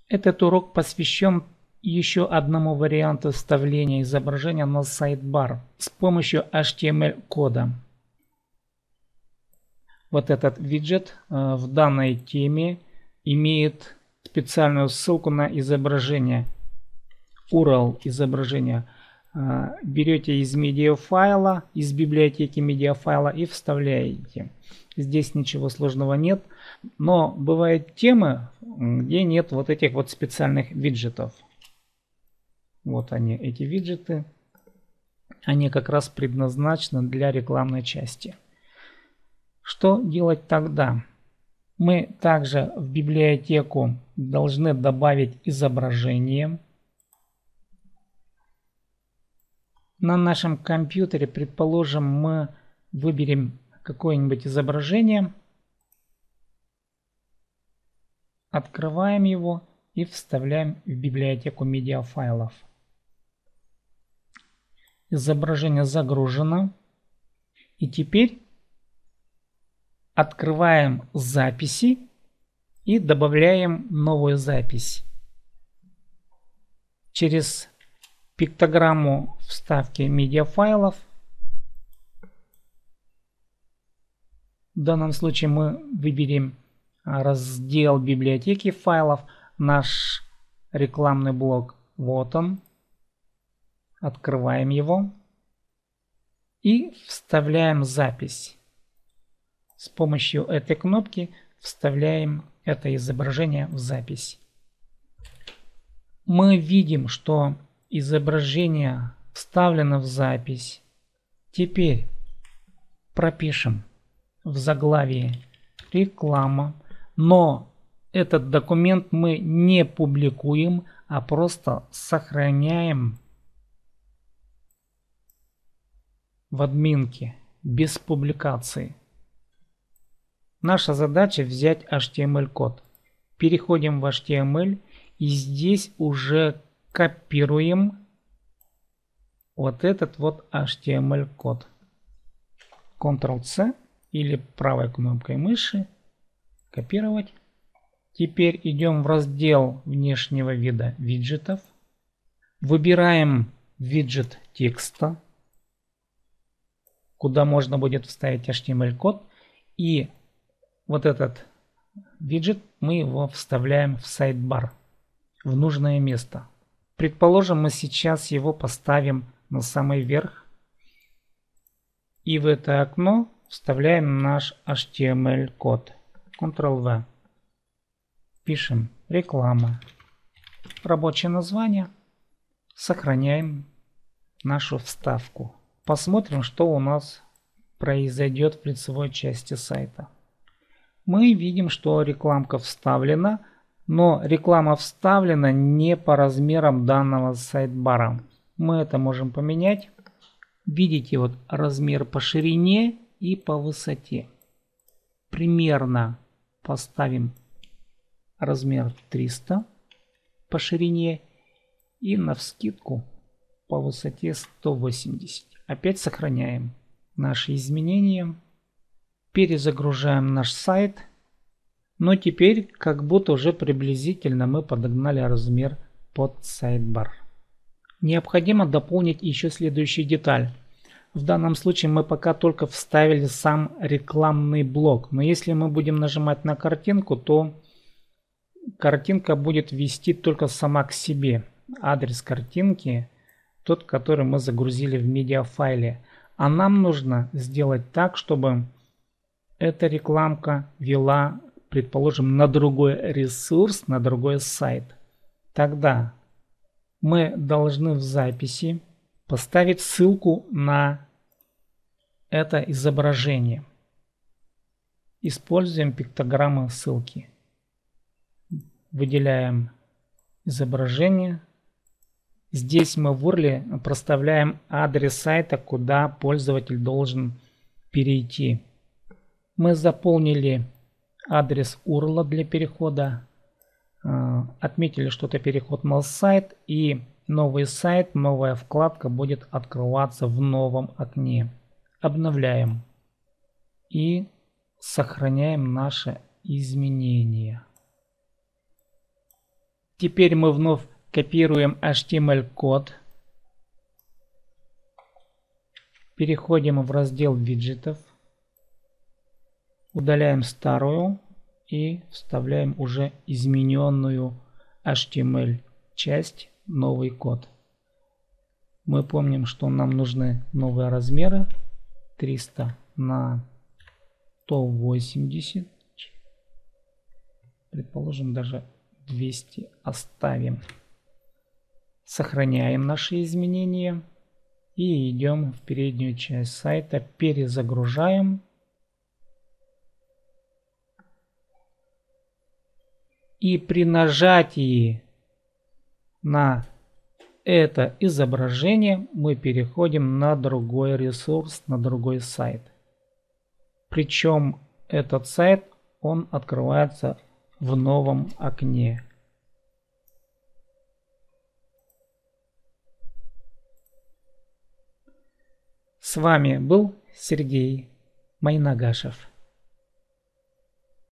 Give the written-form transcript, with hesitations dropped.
Этот урок посвящен еще одному варианту вставления изображения на сайдбар с помощью HTML-кода. Вот этот виджет в данной теме имеет специальную ссылку на изображение, URL изображения. Берете из медиафайла, из библиотеки медиафайла и вставляете. Здесь ничего сложного нет, но бывают темы, где нет вот этих вот специальных виджетов. Вот они, эти виджеты. Они как раз предназначены для рекламной части. Что делать тогда? Мы также в библиотеку должны добавить изображение. На нашем компьютере, предположим, мы выберем какое-нибудь изображение, открываем его и вставляем в библиотеку медиафайлов. Изображение загружено. И теперь открываем записи и добавляем новую запись. Через пиктограмму вставки медиафайлов. В данном случае мы выберем раздел библиотеки файлов, наш рекламный блок. Вот он. Открываем его и вставляем запись. С помощью этой кнопки вставляем это изображение в запись. Мы видим, что изображение вставлено в запись. Теперь пропишем в заглавии реклама, но этот документ мы не публикуем, а просто сохраняем в админке без публикации. Наша задача взять HTML-код. Переходим в HTML и здесь уже копируем вот этот вот HTML-код. Ctrl-C или правой кнопкой мыши копировать. Теперь идем в раздел внешнего вида виджетов. Выбираем виджет текста, куда можно будет вставить HTML-код. И вот этот виджет мы его вставляем в сайдбар, в нужное место. Предположим, мы сейчас его поставим на самый верх. И в это окно вставляем наш HTML-код. Ctrl-V. Пишем реклама. Рабочее название. Сохраняем нашу вставку. Посмотрим, что у нас произойдет в лицевой части сайта. Мы видим, что рекламка вставлена, но реклама вставлена не по размерам данного сайдбара. Мы это можем поменять. Видите, вот размер по ширине и по высоте. Примерно поставим размер 300 по ширине и навскидку по высоте 180. Опять сохраняем наши изменения. Перезагружаем наш сайт. Но теперь как будто уже приблизительно мы подогнали размер под сайдбар. Необходимо дополнить еще следующую деталь. В данном случае мы пока только вставили сам рекламный блок. Но если мы будем нажимать на картинку, то картинка будет вести только сама к себе. Адрес картинки тот, который мы загрузили в медиафайле. А нам нужно сделать так, чтобы эта рекламка вела, предположим, на другой ресурс, на другой сайт. Тогда мы должны в записи поставить ссылку на это изображение. Используем пиктограмму ссылки. Выделяем изображение. Здесь мы в URL проставляем адрес сайта, куда пользователь должен перейти. Мы заполнили адрес URL для перехода. Отметили, что это переход на сайт, и новый сайт, новая вкладка будет открываться в новом окне. Обновляем и сохраняем наши изменения. Теперь мы вновь копируем HTML-код. Переходим в раздел виджетов. Удаляем старую и вставляем уже измененную HTML часть, новый код. Мы помним, что нам нужны новые размеры 300 на 180. Предположим, даже 200 оставим. Сохраняем наши изменения и идем в переднюю часть сайта, перезагружаем. И при нажатии на это изображение мы переходим на другой ресурс, на другой сайт. Причем этот сайт, он открывается в новом окне. С вами был Сергей Майнагашев.